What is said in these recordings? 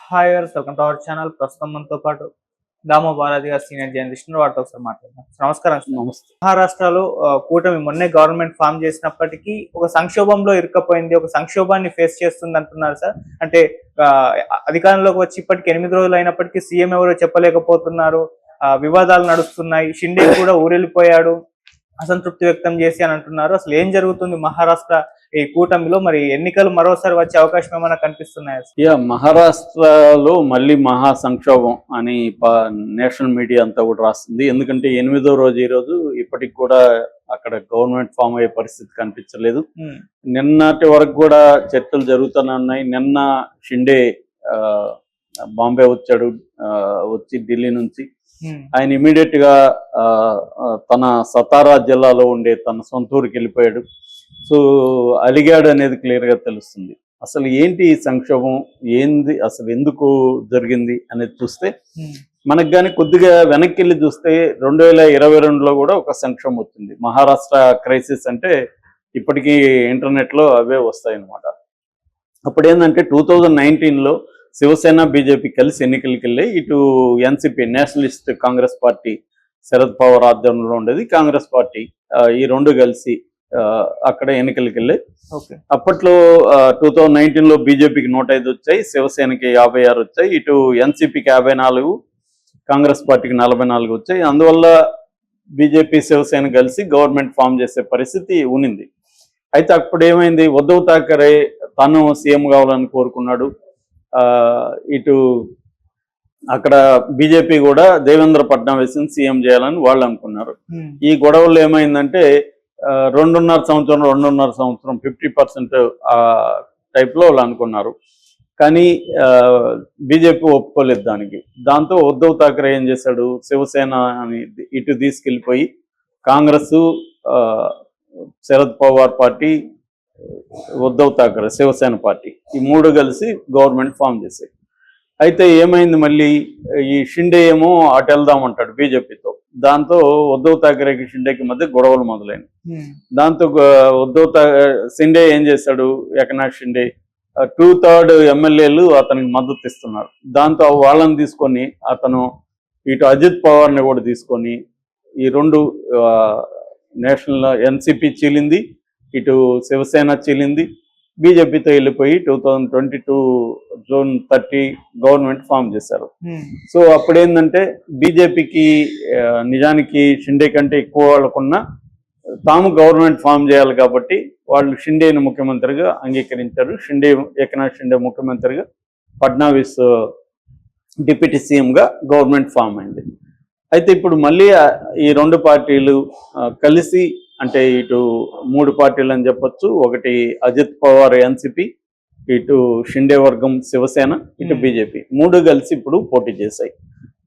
Hi గారు, welcome to our channel. ప్రస్తుతం మనతో పాటు దామో బాలాజీ గారు, సీనియర్ జర్నలిస్ట్, వారితో ఒకసారి మాట్లాడదాం. నమస్కారం సార్. నమస్తే. మహారాష్ట్రలో కూటమి మొన్నే గవర్నమెంట్ ఫామ్ చేసినప్పటికీ ఒక సంక్షోభంలో ఇరుక్కపోయింది, ఒక సంక్షోభాన్ని ఫేస్ చేస్తుంది అంటున్నారు సార్. అంటే ఆ, అధికారంలోకి వచ్చి ఇప్పటికి 8 రోజులు అయినప్పటికీ సీఎం ఎవరో చెప్పలేకపోతున్నారు. వివాదాలు నడుస్తున్నాయి. షిండే కూడా ఊరెళ్ళిపోయాడు అసంతృప్తి వ్యక్తం చేసి అని అంటున్నారు. అసలు ఏం జరుగుతుంది మహారాష్ట్ర ఈ కూటమిలో? మరి ఎన్నికలు మరోసారి వచ్చే అవకాశం ఏమైనా కనిపిస్తున్నాయా? మహారాష్ట్రలో మళ్ళీ మహా సంక్షోభం అని నేషనల్ మీడియా అంతా కూడా రాస్తుంది. ఎందుకంటే 8వ రోజు ఈ రోజు ఇప్పటికి కూడా అక్కడ గవర్నమెంట్ ఫామ్ అయ్యే పరిస్థితి కనిపించలేదు. నిన్నటి వరకు కూడా చర్చలు జరుగుతూనే ఉన్నాయి. నిన్న షిండే బాంబే వచ్చాడు, వచ్చి ఢిల్లీ నుంచి ఆయన ఇమీడియట్ గా తన సతారా జిల్లాలో ఉండే తన సొంత ఊరికి వెళ్ళిపోయాడు. సో అలిగాడు అనేది క్లియర్ గా తెలుస్తుంది. అసలు ఏంటి ఈ సంక్షోభం, ఏంది అసలు ఎందుకు జరిగింది అనేది చూస్తే మనకు కానీ కొద్దిగా వెనక్కి వెళ్ళి చూస్తే 2022లో కూడా ఒక సంక్షోభం వచ్చింది. మహారాష్ట్ర క్రైసిస్ అంటే ఇప్పటికీ ఇంటర్నెట్ లో అవే వస్తాయి అన్నమాట. అప్పుడు ఏంటంటే 2019లో శివసేన బీజేపీ కలిసి ఎన్నికలకి వెళ్ళి ఇటు NCP Nationalist Congress party Sharad Pawar ఆధ్వర్యంలో ఉండేది, కాంగ్రెస్ పార్టీ, ఈ రెండు కలిసి అక్కడ ఎన్నికలకి వెళ్ళి అప్పట్లో 2019లో బీజేపీకి 105 వచ్చాయి, శివసేనకి 56 వచ్చాయి, ఇటు ఎన్సిపికి 54, కాంగ్రెస్ పార్టీకి 44 వచ్చాయి. అందువల్ల బీజేపీ శివసేన కలిసి గవర్నమెంట్ ఫామ్ చేసే పరిస్థితి ఉనింది. అయితే అప్పుడు ఏమైంది, ఉద్ధవ్ ఠాకరే తను సీఎం కావాలని కోరుకున్నాడు. ఇటు అక్కడ బీజేపీ కూడా దేవేంద్ర ఫడ్నవీస్ని సీఎం చేయాలని వాళ్ళు అనుకున్నారు. ఈ గొడవల్లో ఏమైందంటే 2.5 సంవత్సరం 50% టైప్లో వాళ్ళు అనుకున్నారు. కానీ బీజేపీ ఒప్పుకోలేదు దానికి. దాంతో ఉద్ధవ్ ఠాకరే ఏం చేశాడు, శివసేన అని ఇటు తీసుకెళ్ళిపోయి కాంగ్రెస్, శరద్ పవార్ పార్టీ, ఉద్ధవ్ ఠాకరే శివసేన పార్టీ, ఈ మూడు కలిసి గవర్నమెంట్ ఫామ్ చేశాయి. అయితే ఏమైంది, మళ్ళీ ఈ షిండే ఏమో అటు వెళ్దామంటాడు బీజేపీతో. దాంతో ఉద్ధవ్ ఠాకరేకి షిండేకి మధ్య గొడవలు మొదలైనవి. దాంతో షిండే ఏం చేశాడు, ఏకనాథ్ షిండే 2/3 ఎమ్మెల్యేలు అతనికి మద్దతు ఇస్తున్నారు. దాంతో వాళ్ళని తీసుకొని అతను ఇటు అజిత్ పవార్ని కూడా తీసుకొని ఈ రెండు నేషనల్ ఎన్సిపి చీలింది, ఇటు శివసేన చీలింది, బీజేపీతో వెళ్ళిపోయి 2022 జూన్ 30 గవర్నమెంట్ ఫామ్ చేశారు. సో అప్పుడు ఏంటంటే బీజేపీకి నిజానికి షిండే కంటే ఎక్కువ వాళ్ళకున్నా తాము గవర్నమెంట్ ఫామ్ చేయాలి కాబట్టి వాళ్ళు షిండేని ముఖ్యమంత్రిగా అంగీకరించారు. ఏకనాథ్ షిండే ముఖ్యమంత్రిగా, ఫడ్నవీస్ డిప్యూటీ సీఎంగా గవర్నమెంట్ ఫామ్ అయింది. అయితే ఇప్పుడు మళ్ళీ ఈ రెండు పార్టీలు కలిసి, అంటే ఇటు 3 పార్టీలు అని చెప్పొచ్చు, ఒకటి అజిత్ పవార్ ఎన్సిపి, ఇటు షిండే వర్గం శివసేన, ఇటు బీజేపీ, 3 కలిసి ఇప్పుడు పోటీ చేశాయి.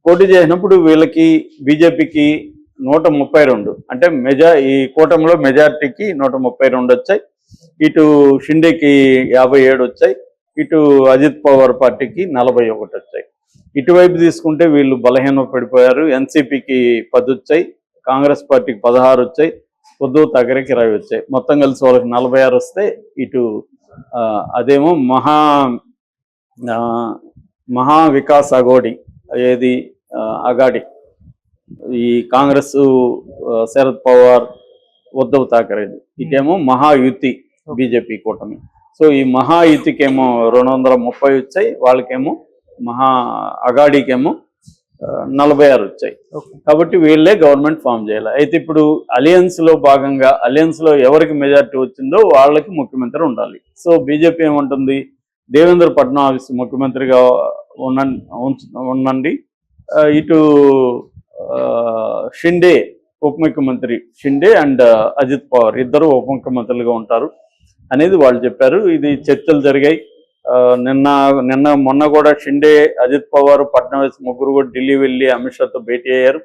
పోటీ చేసినప్పుడు వీళ్ళకి బీజేపీకి 132, అంటే ఈ కూటమిలో మెజార్టీకి 132 వచ్చాయి, ఇటు షిండేకి 57 వచ్చాయి, ఇటు అజిత్ పవార్ పార్టీకి 41 వచ్చాయి. ఇటువైపు తీసుకుంటే వీళ్ళు బలహీన పడిపోయారు. ఎన్సిపికి 10 వచ్చాయి, కాంగ్రెస్ పార్టీకి 16 వచ్చాయి, ఉద్ధవ్ ఠాకరేకి 20 వచ్చాయి. మొత్తం కలిసి వాళ్ళకి 46 వస్తే ఇటు అదేమో మహా వికాస్ అఘోడి, ఏది అగాడి, ఈ కాంగ్రెస్ శరద్ పవార్ ఉద్ధవ్ ఠాకరేది, ఇటేమో మహాయుతి బీజేపీ కూటమి. సో ఈ మహాయుతికేమో 230 వచ్చాయి, వాళ్ళకేమో అగాడికేమో 46 వచ్చాయి. కాబట్టి వీళ్ళే గవర్నమెంట్ ఫామ్ చేయాలి. అయితే ఇప్పుడు అలయన్స్ లో భాగంగా అలయన్స్ లో ఎవరికి మెజారిటీ వచ్చిందో వాళ్ళకి ముఖ్యమంత్రి ఉండాలి. సో బీజేపీ ఏమంటుంది, దేవేంద్ర ఫడ్నవీస్ ముఖ్యమంత్రిగా ఉండండి, ఇటు షిండే ఉప ముఖ్యమంత్రి, షిండే అండ్ అజిత్ పవార్ ఇద్దరు ఉప ముఖ్యమంత్రులుగా ఉంటారు అనేది వాళ్ళు చెప్పారు. ఇది చర్చలు జరిగాయి. మొన్న కూడా షిండే, అజిత్ పవార్, ఫడ్నవీస్ ముగ్గురు కూడా ఢిల్లీ వెళ్ళి అమిత్ షాతో భేటీ అయ్యారు.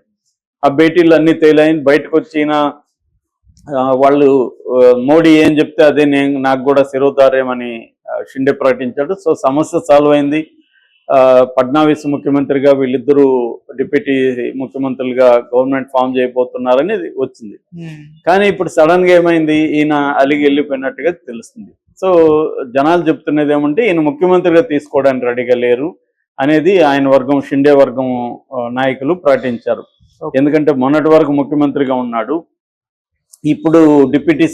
ఆ భేటీలు అన్ని తేలాయి. బయటకు వచ్చిన వాళ్ళు మోడీ ఏం చెప్తే అదే నాకు కూడా శిరోధార్యమని షిండే ప్రకటించాడు. సో సమస్య సాల్వ్ అయింది. ఫడ్నవీస్ ముఖ్యమంత్రిగా, వీళ్ళిద్దరూ డిప్యూటీ ముఖ్యమంత్రులుగా గవర్నమెంట్ ఫామ్ చేయబోతున్నారని వచ్చింది. కానీ ఇప్పుడు సడన్ గా ఏమైంది, ఈయన అలిగి వెళ్ళిపోయినట్టుగా తెలుస్తుంది. సో జనాలు చెప్తున్నది ఏమంటే ఈయన ముఖ్యమంత్రిగా తీసుకోవడానికి రెడీగా లేరు, అనేది ఆయన వర్గం, షిండే వర్గం నాయకులు ప్రకటించారు. ఎందుకంటే మొన్నటి వరకు ముఖ్యమంత్రిగా ఉన్నాడు, ఇప్పుడు డిప్యూటీ